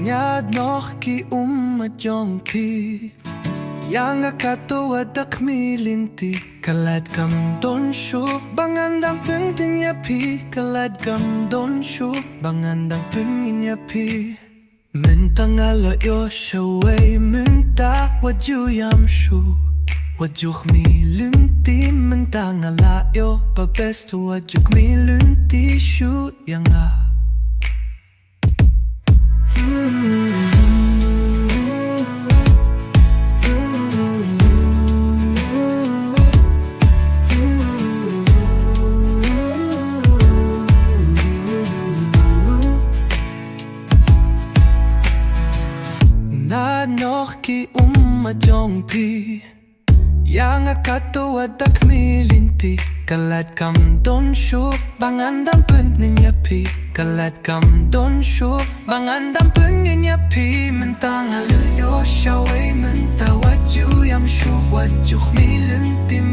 Nyad noch ki jong yang akatuwa dak milinti kalad kam don shu bangandang penting ya pi kalad kam don shu bangandang penting ya pi mentang alo yo shaway menta waju yam shu wajuk milinti mentang ala yo babes tu wajuk milinti shu yang noch ki jong yang akatuwa dak milinti kalad kam don shu bangandang penting ya pi kalad kam don shu bangandang penting ya pi mentang alil yo shaway menta waju yam shu wajuh milinti